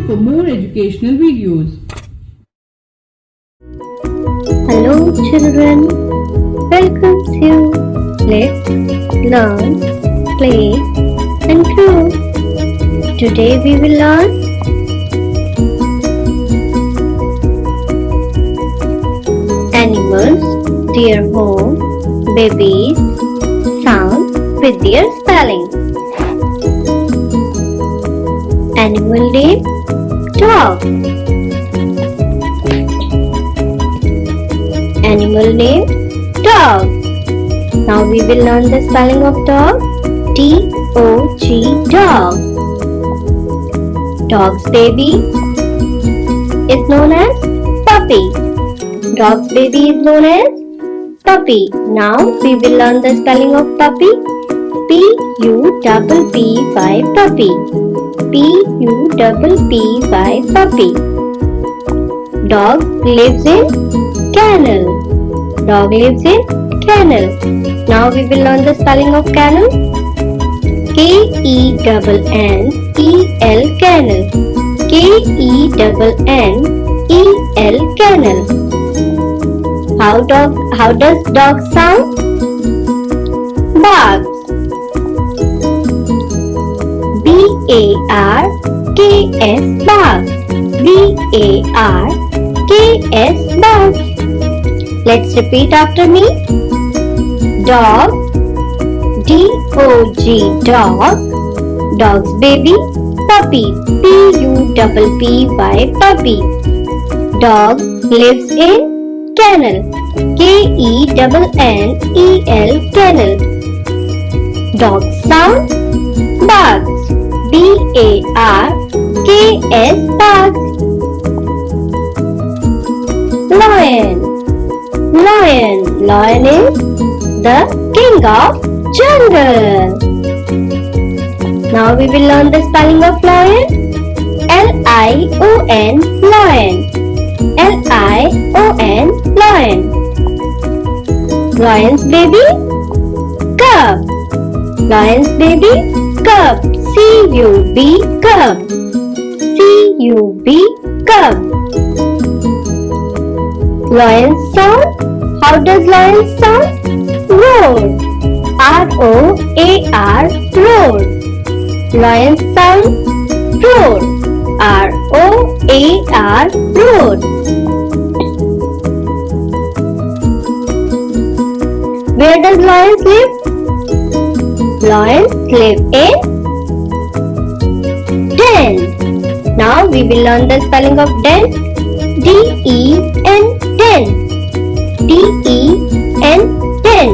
for more educational videos. Hello children, welcome to Let's Learn, Play and Grow. Today we will learn animals, their home, babies, sound with their spelling. Animal name, dog. Animal name, dog. Now we will learn the spelling of dog. D-O-G, dog. Dog's baby is known as puppy. Dog's baby is known as puppy. Now we will learn the spelling of puppy. P-U-P-P-Y, puppy. P-U-P-P-Y, puppy. Dog lives in kennel. Dog lives in kennel. Now we will learn the spelling of kennel. K-E-N-N-E-L, kennel. K-E-N-N-E-L, kennel. How does dog sound? Barks. B-A-R-K-S, barks. B-A-R-K-S, barks. Let's repeat after me. Dog, D-O-G, dog. Dog's baby, puppy. P-U-P-P-Y, puppy. Dog lives in kennel. K-E-N-N-E-L, kennel. Dog sound, barks. B-A-R-K-S, barks. Lion. Lion is the king of jungle. Now we will learn the spelling of lion. L-I-O-N, lion. L-I-O-N, lion. Lion's baby, cub. Lion's baby, cub. C-U-B, cub. C-U-B, cub. Lion's sound. How does lion sound? Roar. R-O-A-R, roar. Lion's sound, roar. R-O-A-R, roar. Where does lions live? Lions live in den. Now we will learn the spelling of den. D-E-N, den. D-E-N, den.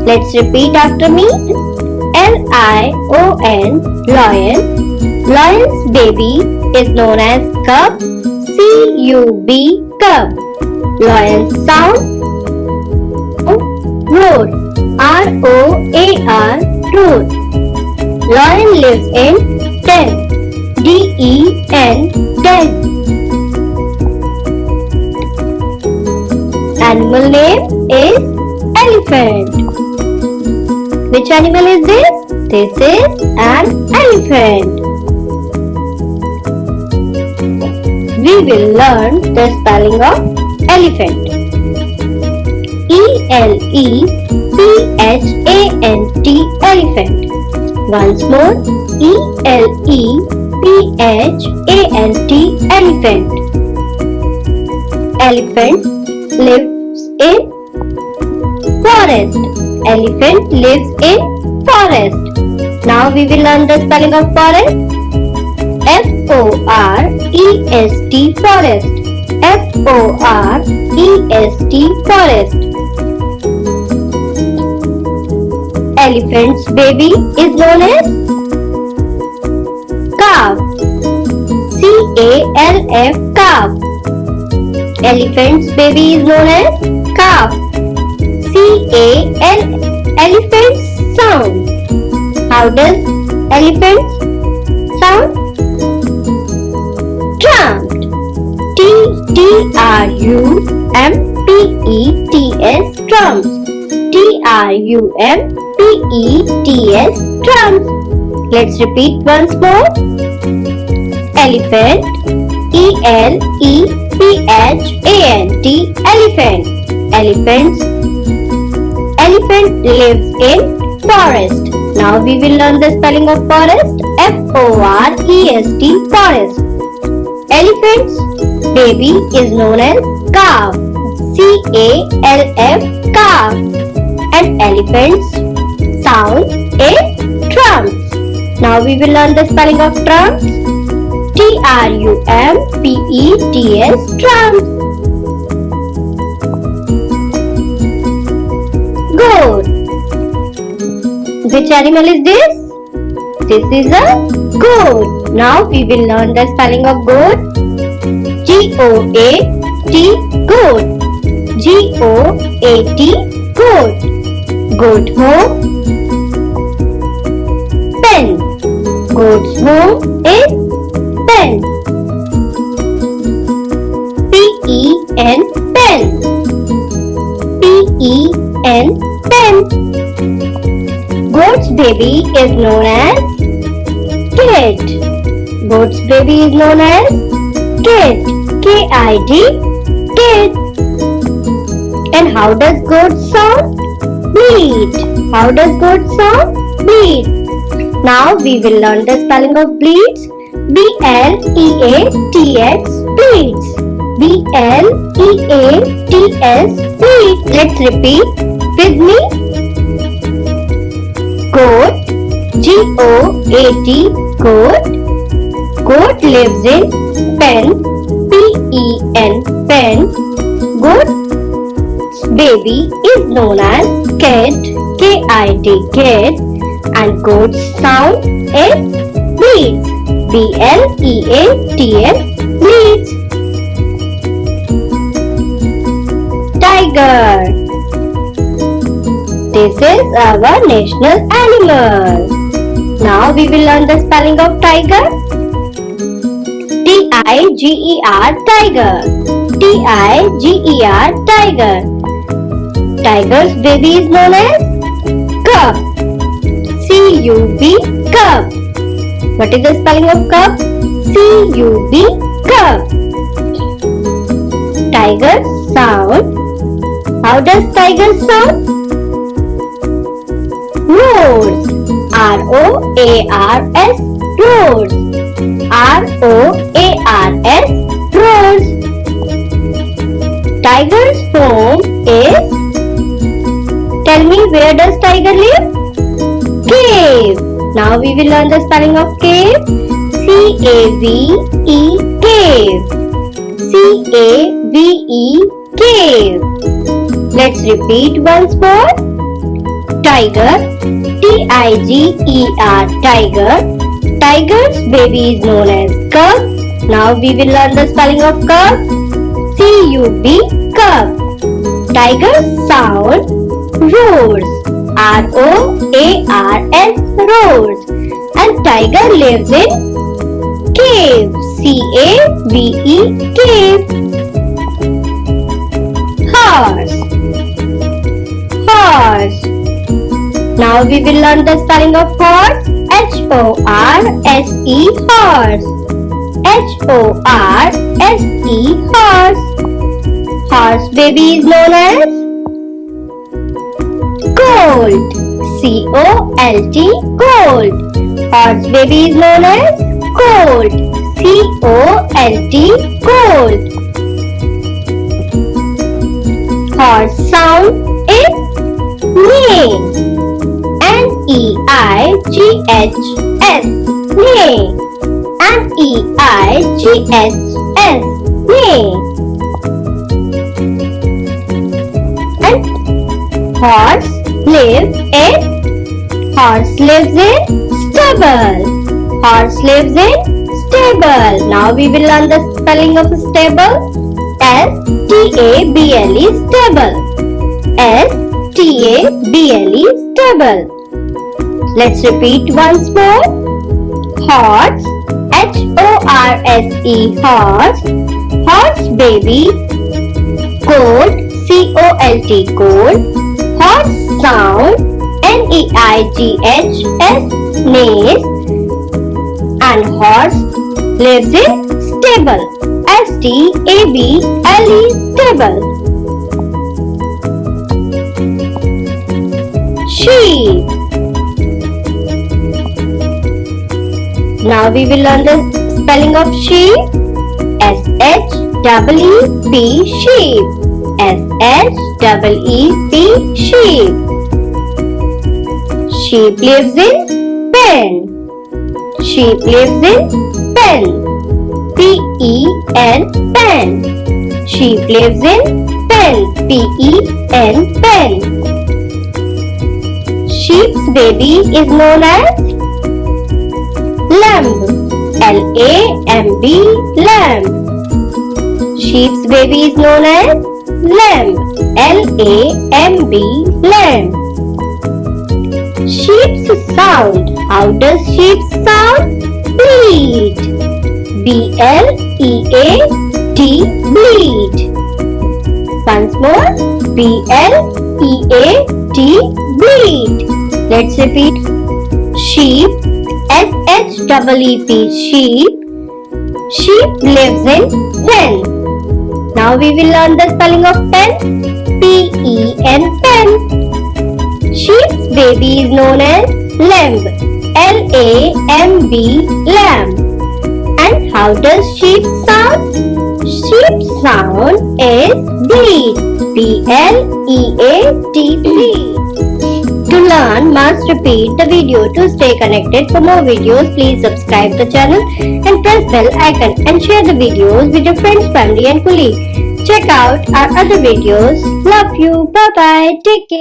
Let's repeat after me. L-I-O-N, lion. Lion's baby is known as cub. C-U-B, cub. Lion's sound, roar. R-O-A-R, roar. Lion lives in den. D-E-N, den. Animal name is elephant. Which animal is this? This is an elephant. We will learn the spelling of elephant. E-L-E-P-H-A-N-T, elephant. Once more. E-L-E-P-H-A-N-T, elephant. Elephant lives in forest. Elephant lives in forest. Now we will learn the spelling of forest. F-O-R-E-S-T, forest. F-O-R-E-S-T, forest. Elephant's baby is known as calf. C-A-L-F, calf. Elephant's baby is known as calf. C-A-L, elephant's sound. How does elephant sound? Trumped. T-R-U-M-P-E-T-S, trumps. T-R-U-M-P-E-T-S, trumps. Let's repeat once more. Elephant. ELEPHANT. Elephant. Elephants. Elephant lives in forest. Now we will learn the spelling of forest. FOREST. Forest. Elephant's baby is known as calf. CALF. Calf. And elephant's sound is trumps. Now we will learn the spelling of trumps. TRUMPETS. Trumps. Goat. Which animal is this? This is a goat. Now we will learn the spelling of goat. GOAT. Goat. GOAT. Goat. Goat home. Pen. Goat's home is pen. PEN. Pen. PEN. Pen. Goat's baby is known as kid. Goat's baby is known as kid. KID. Kid. And how does goat sound? Bleat. How does goat sound? Bleat. Now we will learn the spelling of bleats. BLEATS. Bleats. BLEATS. Bleats. Let's repeat with me. Goat. GOAT. Goat. Goat lives in pen. PEN. Pen. Goat's baby is known as kid. KID. Kid. And goat's sound is bleats. BLEATS. Bleats. Tiger. This is our national animal. Now we will learn the spelling of tiger. TIGER. Tiger. TIGER. Tiger. Tiger's baby is known as cub. CUB. Cub. What is the spelling of cub? CUB. Cub. Tiger sound. How does tiger sound? Roars. ROARS. Roars. ROARS. Roars. Tiger's home is. Tell me, where does tiger live? Cave. Now we will learn the spelling of cave. CAVE. Cave. CAVE. Cave. Let's repeat once more. Tiger. TIGER. Tiger. Tiger's baby is known as cub. Now we will learn the spelling of cub. CUB. Cub. Tiger's sound roars. ROARS. Roars. And tiger lives in cave. CAVE. Cave. Horse. Horse. Now we will learn the spelling of horse. HORSE. Horse. HORSE. Horse. Horse baby is known as colt. COLT. Colt. Horse baby is known as colt. COLT. Colt. Horse sound is neigh. NEIGHS. Neigh. NEIGHS. Neigh. And horse lives in stable. Horse lives in stable. Now we will learn the spelling of stable. STABLE. Stable. STABLE. Stable. Let's repeat once more. Horse. HORSE. Horse. Horse baby. Colt. COLT. Colt. Horse sound. NEIGHS. Neighs. And horse lives in stable. S-T-A-B-L-E, stable. Sheep. Now we will learn the spelling of sheep. S-H-E-E-P, sheep. S-H-E-E-P, sheep. Sheep lives in pen. Sheep lives in pen. P-E-N, pen. Sheep lives in pen. P-E-N, pen. Sheep's baby is known as lamb. L-A-M-B, lamb. Sheep's baby is known as lamb. L-A-M-B, lamb. Sheep's sound. How does sheep sound? Bleat. B-L-E-A-T, bleat. Once more. B-L-E-A-T, bleat. Let's repeat. Sheep. S-H-E-E-P, sheep. Sheep lives in pen. Now we will learn the spelling of pen. P-E-N, pen. Sheep's baby is known as lamb. L-A-M-B, lamb. And how does sheep sound? Sheep sound is bleat. B-L-E-A-T, bleat. To learn, must repeat the video. To stay connected for more videos, please subscribe the channel and press bell icon and share the videos with your friends, family and colleagues. Check out our other videos. Love you. Bye bye. Take care.